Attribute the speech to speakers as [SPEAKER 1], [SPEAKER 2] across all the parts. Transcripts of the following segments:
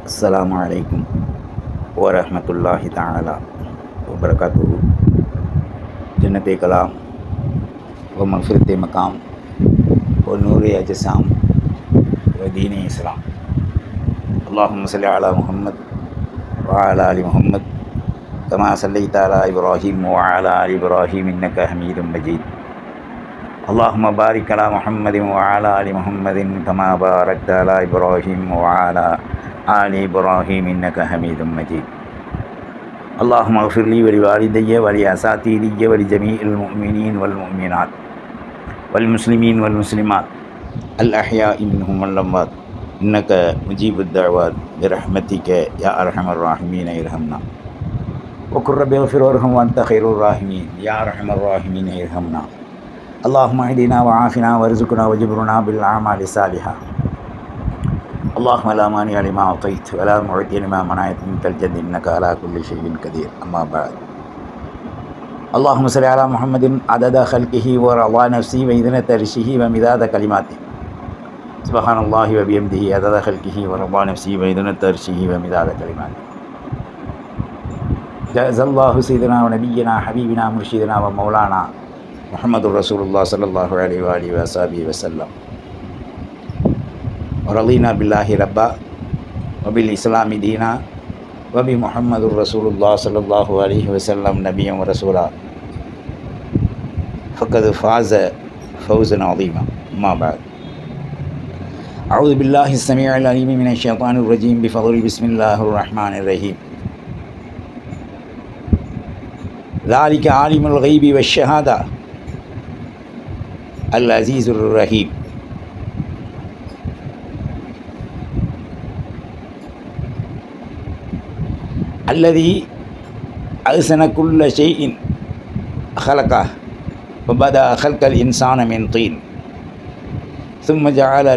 [SPEAKER 1] அஸ்ஸலாமு அலைக்கும் வரஹ்மத்துல்லாஹி தஆலா வபரகாத்துஹு. ஜன்னத்தே கலாம் வ மக்ஃபிரத்தே மகாம் வ நூரே அஜ்ஸாம் வ தீனே இஸ்லாம். அல்லாஹும்ம ஸல்லி அலா முஹம்மத் வ அலா ஆலி முஹம்மத் கமா ஸல்லைத அலா இப்ராஹீம் வ அலா ஆலி இப்ராஹீம் இன்னக ஹமீதும் மஜீத். அல்லாஹும்ம பாரிக் அலா முஹம்மதின் வ அலா ஆலி முஹம்மதின் கமா பாரக்த அலா இப்ராஹீம் வ அலா ஆலி இப்ராஹீம் இன்னக ஹமீதும் மஜீத். அல்லாஹும்ம அக்ஃபிர் லீ வலி வாலிதைய வலி அஸாதீதிய வலி ஜமீஇல் முஃமினீன் வல் முஃமினாத் வல் முஸ்லிமீன் வல் முஸ்லிமாத் அல் அஹ்யாஇ மின்ஹும் வல் அம்வாத் இன்னக முஜீபுத் தஅவாத் பிரஹ்மதிக யா அர்ஹமர் ராஹிமீன் இர்ஹம்னா வகுர் ரப்பி இக்ஃபிர் வர்ஹம் வ அன்த கைருர் ராஹிமீன் யா அர்ஹமர் ராஹிமீன் இர்ஹம்னா. அல்லாஹும்ம ஹ்தினா வ ஆஃபினா வர்ஸுக்னா வஜ்புர்னா பில் அமாலி ஸாலிஹா. اللهم لا مانع لما أعطيت ولا معطي لما منعت منك الجد إنك على كل شيء قدير. أما بعد. اللهم صل على محمد عدد خلقه ورضا نفسه وإذنة عرشه ومداد كلماته. سبحان الله وبحمده عدد خلقه ورضا نفسه وإذنة عرشه ومداد كلماته. جزا الله سيدنا ونبينا حبيبنا مرشدنا ومولانا محمد رسول الله صلى الله عليه وآله وصحبه وسلم. ورضينا بالله ربا وبالإسلام دينا وبمحمد رسول الله صلى الله عليه وسلم نبيا ورسولا فقد فاز فوزا عظيما. أما بعد. أعوذ بالله السميع العليم من الشيطان الرجيم بفضل بسم الله الرحمن الرحيم. ذلك عالم الغيب والشهادة العزيز الرحيم. الذي أحسن كل شيء خلقه وبدأ خلق الإنسان من طين ثم جعل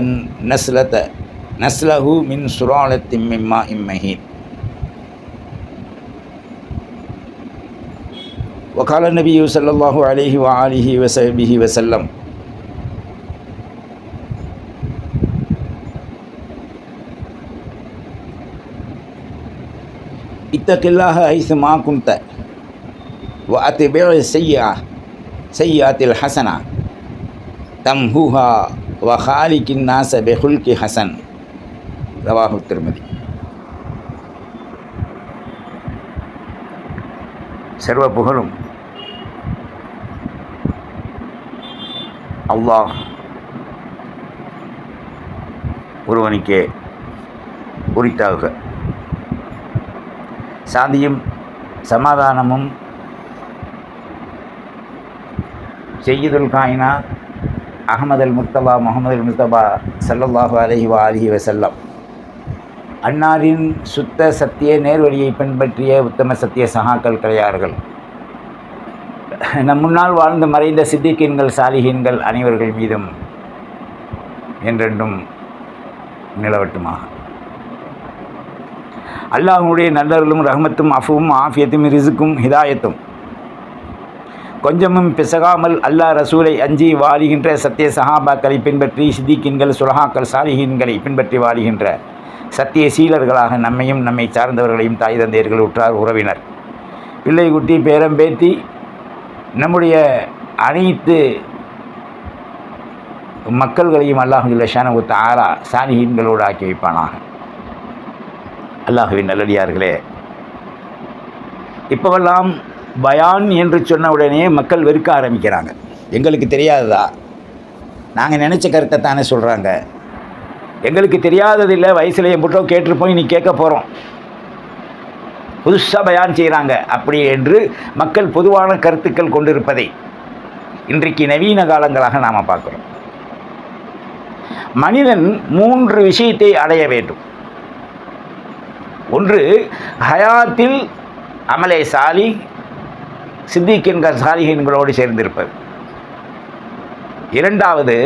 [SPEAKER 1] نسله من سلالة من ماء مهين. وقال النبي صلى الله عليه وآله وصحبه وسلم اتق الله حيثما كنت واتبع سيئات الحسنة تمحوها وخالق الناس بخلق حسن. رواه الترمذي. சர்வ புகழும் அல்லாஹ் ஒருவனுக்கே உரித்தாக. சாந்தியும் சமாதானமும் சையீதுல் காயினா அஹமது அல் முர்த்தபா முஹம்மது அல் முஸ்தபா ஸல்லல்லாஹு அலைஹி வஆலிஹி வஸல்லம் அன்னாரின் சுத்த சத்திய நேர்வழியை பின்பற்றிய உத்தம சத்திய சகாக்கள் கிடையார்கள். நம் முன்னால் வாழ்ந்து மறைந்த சித்திகீன்கள் சாலிஹீன்கள் அனைவர்கள் மீதும் என்றென்றும் நிலவட்டுமாக. அல்லாஹ்வுடைய நல்லருளும் ரஹ்மத்தும் அஃபுவும் ஆஃபியத்தும் ரிசுக்கும் ஹிதாயத்தும் கொஞ்சமும் பிசகாமல் அல்லாஹ் ரசூலை அஞ்சி வாழுகின்ற சத்திய சஹாபாக்களை பின்பற்றி சித்திகீன்கள் சுலஹாக்கள் சாலிஹீன்களை பின்பற்றி வாழுகின்ற சத்திய சீலர்களாக நம்மையும் நம்மை சார்ந்தவர்களையும் தாய் தந்தையர்கள் உற்றார் உறவினர் பிள்ளை குட்டி பேரம்பேத்தி நம்முடைய அனைத்து மக்கள்களையும் அல்லாஹ் ஜல்ல ஷானஹு வ தஆலா சாலிஹீன்களோடு ஆக்கி வைப்பானாக. அல்லாஹுவின் நல்லடியார்களே, இப்போவெல்லாம் பயான் என்று சொன்ன உடனே மக்கள் வெறுக்க ஆரம்பிக்கிறாங்க. எங்களுக்கு தெரியாததா, நாங்கள் நினச்ச கருத்தை தானே சொல்கிறாங்க, எங்களுக்கு தெரியாததில்லை, வயசுலேயே மட்டும் கேட்டுருப்போம், இனி கேட்க போகிறோம், புதுசாக பயான் செய்கிறாங்க அப்படி என்று மக்கள் பொதுவான கருத்துக்கள் கொண்டிருப்பதை இன்றைக்கு நவீன காலங்களாக நாம் பார்க்குறோம். மனிதன் 3 விஷயத்தை அடைய வேண்டும். ஒன்று, ஹயாத்தில் அமலே சாலி சித்திகீன்கள் சாலிஹீன்களோடு சேர்ந்திருப்பது. இரண்டாவது,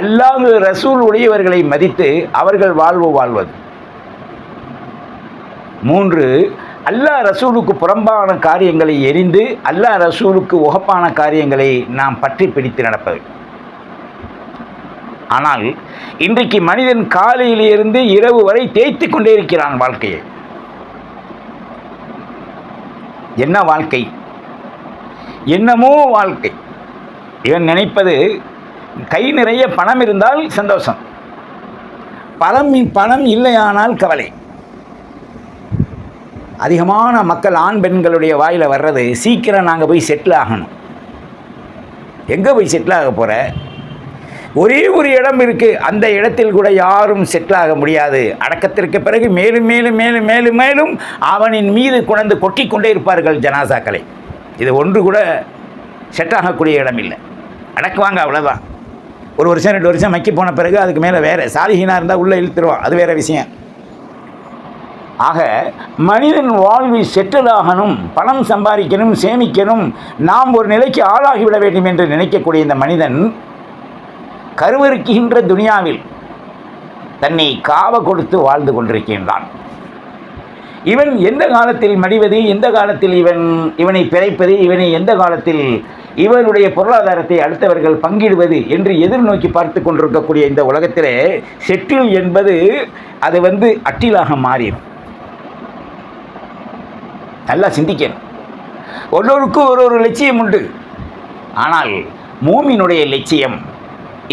[SPEAKER 1] அல்லாஹ் ரசூல் உடையவர்களை மதித்து அவர்கள் வாழ்வது. 3, அல்லாஹ் ரசூலுக்கு புறம்பான காரியங்களை எரிந்து அல்லாஹ் ரசூலுக்கு உகப்பான காரியங்களை நாம் பற்றி பிடித்து நடப்பது. ஆனால் இன்றைக்கு மனிதன் காலையிலிருந்து இரவு வரை தேய்த்து கொண்டே இருக்கிறான் வாழ்க்கையை. என்ன வாழ்க்கை, என்னமோ வாழ்க்கை. இவன் நினைப்பது கை நிறைய பணம் இருந்தால் சந்தோஷம், பணம் இல்லையானால் கவலை. அதிகமான மக்கள் ஆண் பெண்களுடைய வாயில் வர்றது சீக்கிரம் நாங்கள் போய் செட்டில் ஆகணும். எங்கே போய் செட்டில் ஆக போகிற? ஒரே ஒரு இடம் இருக்குது, அந்த இடத்தில் கூட யாரும் செட்டில் ஆக முடியாது. அடக்கத்திற்கு பிறகு மேலும் மேலும் மேலும் மேலும் மேலும் அவனின் மீது கொண்டு கொட்டிக்கொண்டே இருப்பார்கள் ஜனாசாக்களை. இது ஒன்று கூட செட் ஆகக்கூடிய இடம் இல்லை. அடக்குவாங்க, அவ்வளோதான். ஒரு வருஷம் 2 வருஷம் மக்கி போன பிறகு அதுக்கு மேலே வேறு சாலிஹீனாக இருந்தால் உள்ளே இழுத்துருவான், அது வேறு விஷயம். ஆக மனிதன் வாழ்வில் செட்டில் ஆகணும், பணம் சம்பாதிக்கணும், சேமிக்கணும், நாம் ஒரு நிலைக்கு ஆளாகிவிட வேண்டும் என்று நினைக்கக்கூடிய இந்த மனிதன் கருவறுக்கின்ற துனியாவில் தன்னை காவ கொடுத்து வாழ்ந்து கொண்டிருக்கின்றான். இவன் எந்த காலத்தில் மடிவது, எந்த காலத்தில் இவனை பிழைப்பது, இவனை எந்த காலத்தில் இவனுடைய பொருளாதாரத்தை அடுத்தவர்கள் பங்கிடுவது என்று எதிர்நோக்கி பார்த்து கொண்டிருக்கக்கூடிய இந்த உலகத்திலே செட்டில் என்பது அது அட்டிலாக மாறிடும். நல்லா சிந்திக்கணும். ஒவ்வொருக்கும் ஒரு லட்சியம் உண்டு. ஆனால் மூமினுடைய லட்சியம்,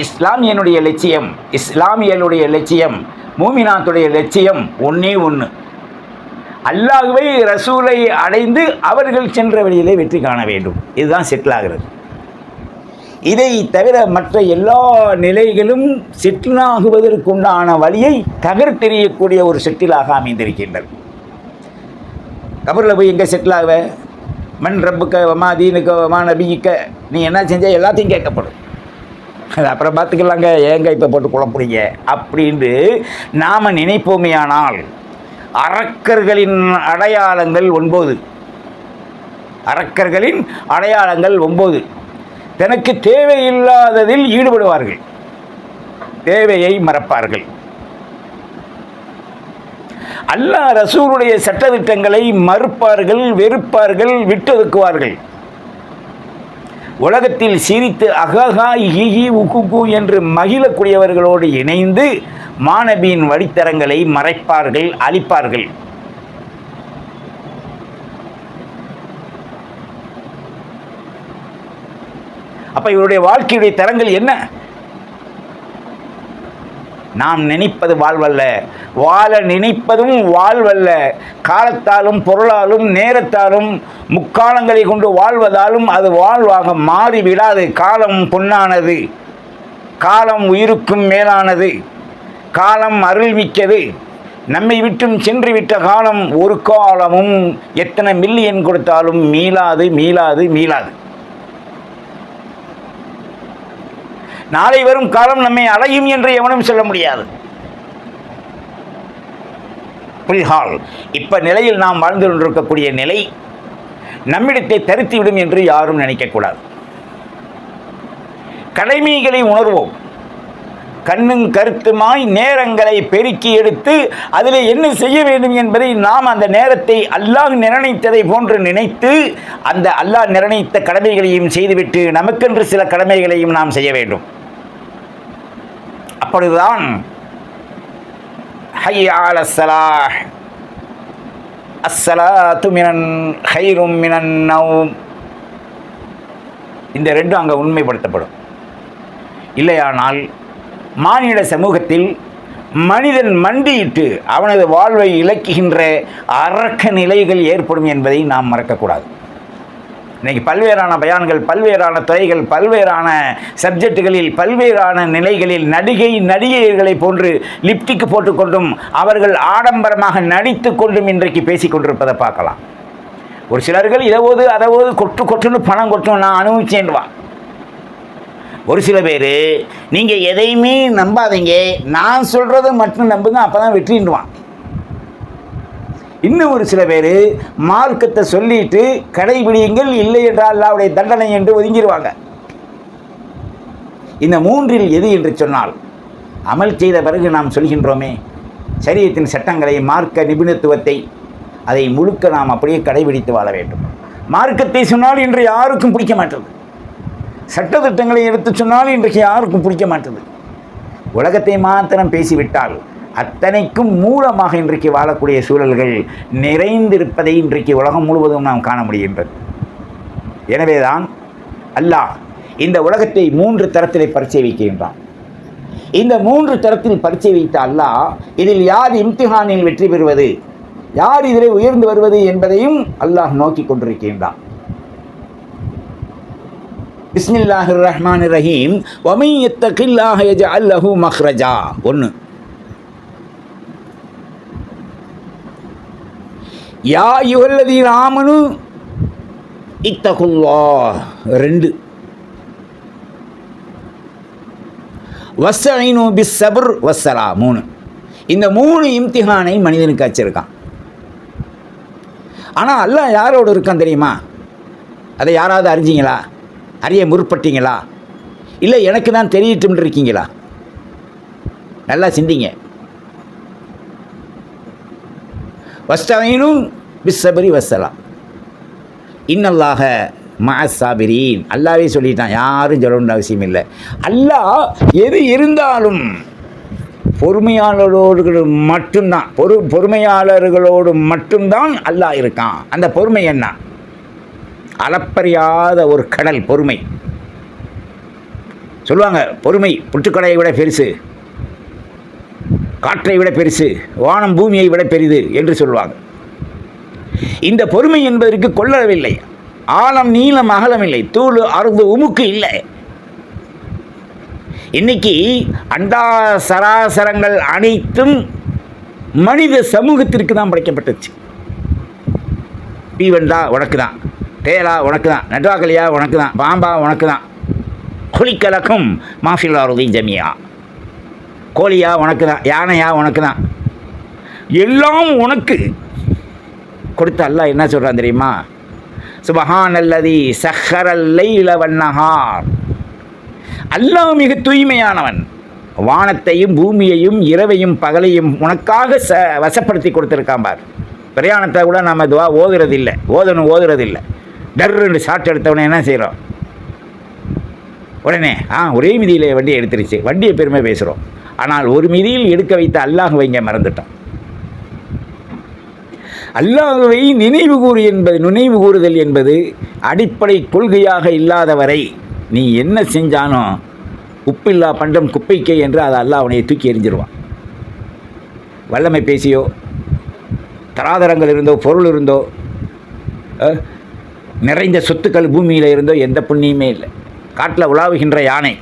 [SPEAKER 1] இஸ்லாமியனுடைய லட்சியம், இஸ்லாமியனுடைய லட்சியம், மூமினாத்துடைய லட்சியம் ஒன்றே ஒன்று, அல்லாஹ்வை ரசூலை அடைந்து அவர்கள் சென்ற வழியிலே வெற்றி காண வேண்டும். இதுதான் செட்டில் ஆகிறது. இதை தவிர மற்ற எல்லா நிலைகளும் செட்டில் ஆகுவதற்குண்டான வழியை தகர்த்தெறியக்கூடிய ஒரு செட்டிலாக அமைந்திருக்கின்றது. கபரில் போய் எங்கே செட்டில் ஆகுவ? மண் ரப்புக்க வமா தீனுக்க வமா நபிக்க, நீ என்ன செஞ்சால் எல்லாத்தையும் கேட்கப்படும். அது அப்புறம் பார்த்துக்கலாங்க, ஏங்க இப்போ போட்டு குழப்புறீங்க அப்படின்னு நாம் நினைப்போமையானால் அரக்கர்களின் அடையாளங்கள் 9, அரக்கர்களின் அடையாளங்கள் 9. தனக்கு தேவையில்லாததில் ஈடுபடுவார்கள், தேவையை மறப்பார்கள். அல்லாஹ் ரசூலுடைய சட்டதிட்டங்களை மறுப்பார்கள், வெறுப்பார்கள், விட்டொதுக்குவார்கள். உலகத்தில் சிரித்து அகஹா ஹிஹி உகுகு என்று மகிழக்கூடியவர்களோடு இணைந்து மாணவியின் வழித்தரங்களை மறைப்பார்கள், அழிப்பார்கள். அப்ப இவருடைய வாழ்க்கையுடைய தரங்கள் என்ன? நாம் நினைப்பது வாழ்வல்ல, வாழ நினைப்பதும் வாழ்வல்ல. காலத்தாலும் பொருளாலும் நேரத்தாலும் முக்காலங்களை கொண்டு வாழ்வதாலும் அது வாழ்வாக மாறிவிடாது. காலம் பொன்னானது, காலம் உயிருக்கும் மேலானது, காலம் அருள்மிக்கது. நம்மை விட்டும் சென்று விட்ட காலம் ஒரு காலமும் எத்தனை மில்லியன் கொடுத்தாலும் மீளாது மீளாது மீளாது. நாளை வரும் காலம் நம்மை அடையும் என்று எவனும் சொல்ல முடியாது. புல்ஹால் இப்ப நிலையில் நாம் வாழ்ந்து கொண்டிருக்கக்கூடிய நிலை நம்மிடத்தை தரித்துவிடும் என்று யாரும் நினைக்கக்கூடாது. கடமைகளை உணர்வோம். கண்ணும் கருத்துமாய் நேரங்களை பெருக்கி எடுத்து அதில் என்ன செய்ய வேண்டும் என்பதை நாம் அந்த நேரத்தை அல்லாஹ் நிர்ணயித்ததை போன்று நினைத்து அந்த அல்லாஹ் நிர்ணயித்த கடமைகளையும் செய்துவிட்டு நமக்கென்று சில கடமைகளையும் நாம் செய்ய வேண்டும். அப்பொழுதுதான் ஹய்ய அலஸ் ஸலாஹ், அஸ்ஸலாத்து மினன் கைரும் மினன் நௌம், இந்த ரெண்டும் அங்கே உண்மைப்படுத்தப்படும். இல்லையானால் மானிட சமூகத்தில் மனிதன் மண்டியிட்டு அவனது வாழ்வை இழக்குகின்ற அரக்க நிலைகள் ஏற்படும் என்பதை நாம் மறக்கக்கூடாது. இன்றைக்கி பல்வேறான பயான்கள், பல்வேறான துறைகள், பல்வேறான சப்ஜெக்டுகளில், பல்வேறான நிலைகளில் நடிகைகளை போன்று லிப்டிக் போட்டுக்கொண்டும் அவர்கள் ஆடம்பரமாக நடித்து கொண்டும் இன்றைக்கு பேசி கொண்டிருப்பதை பார்க்கலாம். ஒரு சிலர்கள் இதவோது அதவோது கொட்டுன்னு பணம் கொட்டும், நான் அனுபவிச்சேன்வா. ஒரு சில பேர் நீங்கள் எதையுமே நம்பாதீங்க, நான் சொல்கிறத மட்டும் நம்புங்க, அப்போ தான் வெற்றின்னுவான். இன்னும் ஒரு சில பேர் மார்க்கத்தை சொல்லிட்டு கடைபிடியுங்கள், இல்லை என்றால் அல்லாஹ்வுடைய தண்டனை என்று ஒதுங்கிடுவாங்க. இந்த மூன்றில் எது என்று சொன்னால், அமல் செய்த பிறகு நாம் சொல்கின்றோமே சரியத்தின் சட்டங்களை, மார்க்க நிபுணத்துவத்தை, அதை முழுக்க நாம் அப்படியே கடைபிடித்து வாழ வேண்டும். மார்க்கத்தை சொன்னால் இன்று யாருக்கும் பிடிக்க மாட்டது, சட்டத்திட்டங்களை எடுத்து சொன்னால் இன்றைக்கு யாருக்கும் பிடிக்க மாட்டது. உலகத்தை மாத்திரம் பேசிவிட்டால் அத்தனைக்கும் மூலமாக இன்றைக்கு வாழக்கூடிய சூழல்கள் நிறைந்திருப்பதை இன்றைக்கு உலகம் முழுவதும் நாம் காண முடிகின்றது. எனவேதான் அல்லாஹ் இந்த உலகத்தை 3 தரத்திலே பரீட்சை வைக்கின்றான். இந்த 3 தரத்தில் பரீட்சை வைத்த அல்லாஹ் இதில் யார் இம்திஹானில் வெற்றி பெறுவது, யார் இதிலே உயர்ந்து வருவது என்பதையும் அல்லாஹ் நோக்கி கொண்டிருக்கின்றான். பிஸ்மில்லாஹிர் ரஹ்மானிர் ரஹீம். வமை யத்தகில்லாஹ யஜஅல் லஹு மக்ரஜா. 1. யா அய்யுஹல்லதீன ஆமனு இத்தகுல்லாஹ். 2. வஸ்ஸஈனு பிஸ்ஸப்ர் வஸ்ஸலா. 3. இந்த 3 இம்திஹானை மனிதனுக்கு வச்சிருக்கான். ஆனால் அல்லாஹ் யாரோடு இருக்கான் தெரியுமா? அதை யாராவது அறிஞ்சிங்களா? அறிய முற்பட்டீங்களா? இல்லை எனக்கு தான் தெரியட்டும் இருக்கீங்களா? நல்லா சிந்திங்க. வஸ்தஈனு பிஸ்ஸப்ரி வஸ்ஸலா இன்னல்லாஹ மஅஸ் சாபிரீன். அல்லாவே சொல்லிட்டான், யாரும் சொல்லணும்னு அவசியம் இல்லை. அல்லாஹ் எது இருந்தாலும் பொறுமையாளர்களோடு மட்டும்தான் பொறுமையாளர்களோடு மட்டும்தான் அல்லாஹ் இருக்கான். அந்த பொறுமை என்ன? அளப்பறியாத ஒரு கடல் பொறுமை. சொல்லுவாங்க, பொறுமை புற்றுக்கடையை விட பெருசு, காற்றை விட பெருசு, வானம் பூமியை விட பெரிது என்று சொல்லுவாங்க. இந்த பொறுமை என்பதற்கு கொள்ளவில்லை, ஆழம் நீளம் அகலம் இல்லை, தூள் அறுந்து உமுக்கு இல்லை. இன்னைக்கு அண்டா சராசரங்கள் அனைத்தும் மனித சமூகத்திற்கு தான் படைக்கப்பட்டுச்சு. பீவண்டா உனக்கு தான், தேலா உனக்கு தான், நடுவாக்கலியா உனக்கு தான், பாம்பா உனக்கு தான், குளிக்கலக்கும் மாஃபில் ஆறுதி ஜமியா, கோழியா உனக்கு தான், யானையா உனக்கு தான், எல்லாம் உனக்கு கொடுத்த அல்லாஹ் என்ன சொல்கிறான் தெரியுமா? சுபஹானல்லதி சஹ்ஹரல் லைல வன்னஹார். அல்லாஹ் மிக தூய்மையானவன். வானத்தையும் பூமியையும் இரவையும் பகலையும் உனக்காக வசப்படுத்தி கொடுத்துருக்கான் பார். பிரயாணத்தை கூட நம்ம துவா ஓதுறதில்லை, ஓதுறதில்லை. டர்ன்னு ஷார்ட் எடுத்தவொடனே என்ன செய்கிறோம்? உடனே ஒரே மிதியில் வண்டியை எடுத்துருச்சு, வண்டியை பெருமை பேசுகிறோம். ஆனால் ஒரு மிதியில் எடுக்க வைத்த அல்லாஹ்வை இங்கே மறந்துட்டோம். அல்லாஹ்வை நினைவு கூறுதல் என்பது அடிப்படை கொள்கையாக இல்லாதவரை நீ என்ன செஞ்சானோ உப்பில்லா பண்டம் குப்பைக்கே என்று அதை அல்லாஹ் அவனை தூக்கி எறிஞ்சிருவான். வல்லமை பேசியோ, தராதரங்கள் இருந்தோ, பொருள் இருந்தோ, நிறைந்த சொத்துக்கள் பூமியில் இருந்தோ எந்த புண்ணியமே இல்லை. காட்டில் உலாவுகின்ற யானை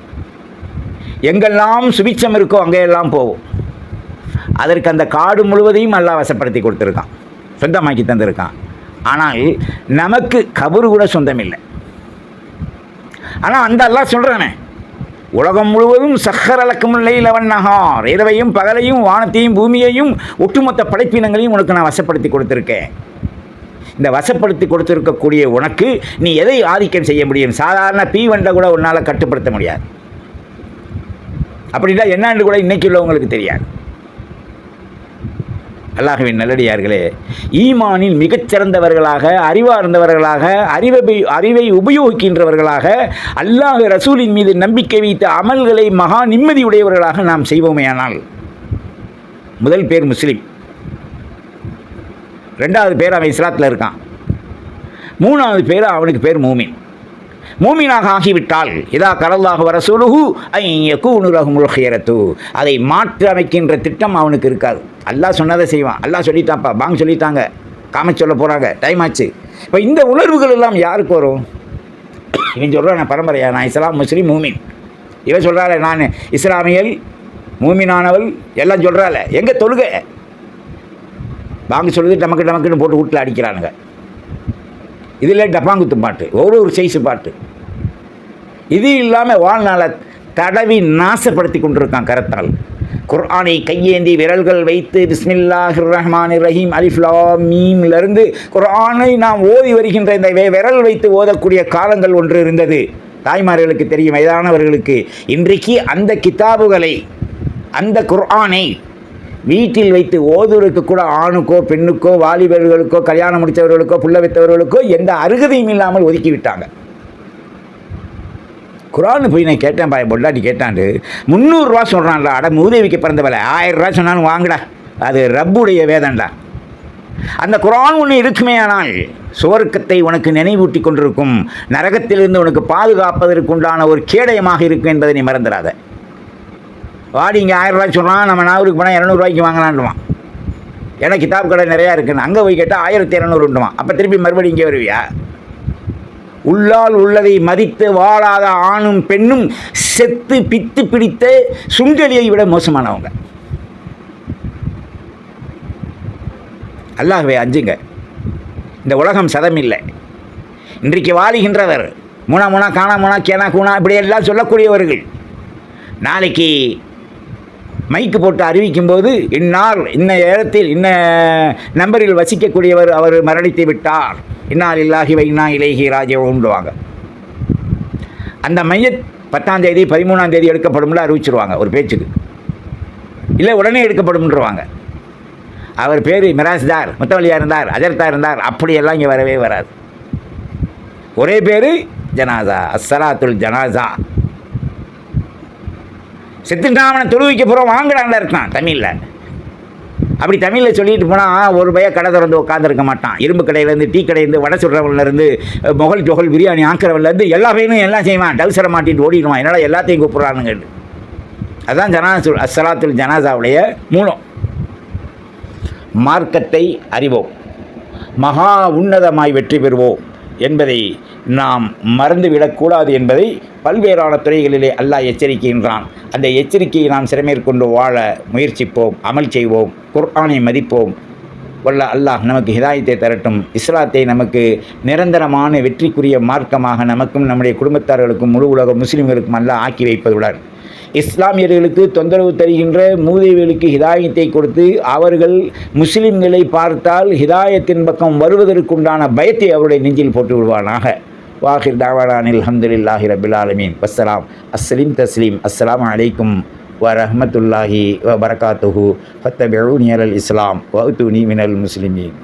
[SPEAKER 1] எங்கெல்லாம் சுபிச்சம் இருக்கோ அங்கெல்லாம் போகும். அதற்கு அந்த காடு முழுவதையும் அல்லாஹ் வசப்படுத்தி கொடுத்துருக்கான், சொந்தமாக்கி தந்திருக்கான். ஆனால் நமக்கு கபரு கூட சொந்தம் இல்லை. ஆனால் அந்த அல்லாஹ் சொல்கிறானே, உலகம் முழுவதும் சஹ்ஹரலக்கும் லைல வன்னஹார், இரவையும் பகலையும் வானத்தையும் பூமியையும் ஒட்டுமொத்த படைப்பினங்களையும் உனக்கு நான் வசப்படுத்தி கொடுத்துருக்கேன். இந்த வசப்படுத்தி கொடுத்துருக்கக்கூடிய உனக்கு நீ எதை ஆதிக்கம் செய்ய முடியும்? சாதாரண பீவண்டை கூட உன்னால் கட்டுப்படுத்த முடியாது. அப்படின்னா என்னன்னு கூட இன்னைக்கு உள்ளவங்களுக்கு தெரியாது. அல்லாஹ்வின் நல்லடியார்களே, ஈமானில் மிகச்சிறந்தவர்களாக, அறிவார்ந்தவர்களாக, அறிவை உபயோகிக்கின்றவர்களாக, அல்லாஹ் ரசூலின் மீது நம்பிக்கை வைத்த அமல்களை மகா நிம்மதியுடையவர்களாக நாம் செய்வோமேயானால், முதல் பேர் முஸ்லீம், 2வது பேர் அவன் இஸ்லாத்தில் இருக்கான், 3வது பேர் அவனுக்கு பேர் மூமின். மூமினாக ஆகிவிட்டால் இதா கரல்லாஹு வரசூலுஹு ஐயகூனு லஹுமுல் ஹியரத்து, அதை மாற்றி அமைக்கின்ற திட்டம் அவனுக்கு இருக்காது. அல்லாஹ் சொன்னதை செய்வான். அல்லாஹ் சொல்லிட்டாப்பா, பாங்க சொல்லிட்டாங்க, காம சொல்ல போகிறாங்க, டைம் ஆச்சு. இப்போ இந்த உணர்வுகள் எல்லாம் யாருக்கு வரும்? இவன் சொல்கிறான் நான் பரம்பரையா, நான் இஸ்லாம் முஸ்லீம் மூமின். இவன் சொல்கிறாள் நான் இஸ்லாமியல் மூமினானவள் எல்லாம் சொல்கிறாள். எங்கே தொழுகை? பாங்க சொல்லுது டமக்குன்னு போட்டு வீட்டில் அடிக்கிறானுங்க. இதில் டப்பாங்குத்து பாட்டு, ஒரு சைஸு பாட்டு. இது இல்லாமல் வாழ்நாளை தடவி நாசப்படுத்தி கொண்டிருக்கான் கரத்தால். குர்ஆனை கையேந்தி விரல்கள் வைத்து பிஸ்மில்லாஹிர் ரஹ்மானிர் ரஹீம் அலிஃப் லாம் மீம்லேருந்து குர்ஆனை நாம் ஓதி வருகின்ற இந்த விரல் வைத்து ஓதக்கூடிய காலங்கள் ஒன்று இருந்தது. தாய்மார்களுக்கு தெரியும், வயதானவர்களுக்கு. இன்றைக்கு அந்த கிதாபுகளை, அந்த குர்ஆனை வீட்டில் வைத்து ஓதுவதற்கு கூட ஆணுக்கோ பெண்ணுக்கோ வாலிபர்களுக்கோ கல்யாணம் முடித்தவர்களுக்கோ புள்ள வைத்தவர்களுக்கோ எந்த அருகதையும் இல்லாமல் ஒதுக்கிவிட்டாங்க. குரான் போய் நான் கேட்டேன் பாய் பொண்டாட்டி கேட்டாண்டு 300 ரூபா சொல்கிறான்ல. அட மூதேவிக்கு பிறந்த வேலை 1000 ரூபா சொன்னாலும் வாங்கடா, அது ரப்புடைய வேதண்டா. அந்த குரான் ஒன்று இருக்குமே ஆனால் சுவர்க்கத்தை உனக்கு நினைவூட்டி கொண்டிருக்கும், நரகத்திலிருந்து உனக்கு பாதுகாப்பதற்கு உண்டான ஒரு கேடயமாக இருக்கும் என்பதை நீ மறந்துடாத. வாடி இங்கே 1000 ரூபாய் சொன்னால் நம்ம நாவூருக்கு போனால் 200 ரூபாய்க்கு வாங்கலான்டுவான். ஏன்னா கிதாப் கடை நிறையா இருக்குன்னு அங்கே போய் கேட்டால் 1200 உண்டுவான். அப்போ திருப்பி மறுபடியும் இங்கே வருவியா? உள்ளால் உள்ளதை மதித்து வாழாத ஆணும் பெண்ணும் செத்து பித்து பிடித்த சுண்டலியை விட மோசமானவங்க. அல்லாஹ்வை அஞ்சுங்க. இந்த உலகம் சதமில்லை. இன்றைக்கு வாழுகின்றவர் மூணா காணா கேனா கூணா இப்படி எல்லாம் சொல்லக்கூடியவர்கள் நாளைக்கு மைக்கு போட்டு அறிவிக்கும்போது இந்நாள் இன்ன இடத்தில் இன்ன நம்பரில் வசிக்கக்கூடியவர் அவர் மரணித்து விட்டார், இன்னால் இல்லாஹி வைனா இலைஹி ராஜிஊன்வாங்க. அந்த மையத் 10ஆம் தேதி 13ஆம் தேதி எடுக்கப்படும்ல அறிவிச்சிருவாங்க ஒரு பேச்சுக்கு, இல்லை உடனே எடுக்கப்படும்ன்றவாங்க. அவர் பேர் மிராஸ்தார், முத்தவலியாக இருந்தார், அஜர்த்தா இருந்தார், அப்படியெல்லாம் இங்கே வரவே வராது. ஒரே பேர் ஜனாசா, அஸ்ஸலாத்துல் ஜனாசா. செத்துட்டான் அவனை தொழுவிக்க போகிறோம் வாங்கடான்ல இருக்கான் தமிழில். அப்படி தமிழில் சொல்லிட்டு போனால் ஒரு பைய கடை திறந்து உட்காந்துருக்க மாட்டான். இரும்பு கடையிலேருந்து டீ கடையிலேருந்து வடை சுடுறவன்லேருந்து முகல் ஜொகல் பிரியாணி ஆக்கிறவன்லேருந்து எல்லா பையனும் எல்லாம் செய்வான். டவுசரை மாட்டிட்டு ஓடிடுவான். என்னால் எல்லாத்தையும் கூப்பிட்றானுங்க. அதுதான் ஜனாசு அஸ்ஸலாத்துல் ஜனாசாவுடைய மூலம். மார்க்கத்தை அறிவோம், மகா உன்னதமாய் வெற்றி பெறுவோம் என்பதை நாம் மறந்துவிடக்கூடாது என்பதை பல்வேறான துறைகளிலே அல்லாஹ் எச்சரிக்கின்றான். அந்த எச்சரிக்கையை நாம் சிறமேற்கொண்டு வாழ முயற்சிப்போம், அமல் செய்வோம், குர்ஆனை மதிப்போம். வல்ல அல்லாஹ் நமக்கு ஹிதாயத்தை தரட்டும். இஸ்லாத்தை நமக்கு நிரந்தரமான வெற்றிக்குரிய மார்க்கமாக நமக்கும் நம்முடைய குடும்பத்தார்களுக்கும் முழு உலக முஸ்லிம்களுக்கும் அல்லாஹ் ஆக்கி வைப்பதுடன் இஸ்லாமியர்களுக்கு தொந்தரவு தருகின்ற மூதேவிகளுக்கு ஹிதாயத்தை கொடுத்து அவர்கள் முஸ்லிம்களை பார்த்தால் ஹிதாயத்தின் பக்கம் வருவதற்குண்டான பயத்தை அவருடைய நெஞ்சில் போட்டு விடுவானாக. வாஹிர் தாவானில் அல்ஹம்துலில்லாஹி ரப்பில் ஆலமீன். வஸ்ஸலாம் அஸ்ஸலீம் தஸ்லீம். அஸ்ஸலாமு அலைக்கும் வரஹ்மத்துல்லாஹி வபரகாத்துஹு. ஃபத்தபிஊனி அலல் இஸ்லாம் வஅத்தூனி மினல் முஸ்லிமீன்.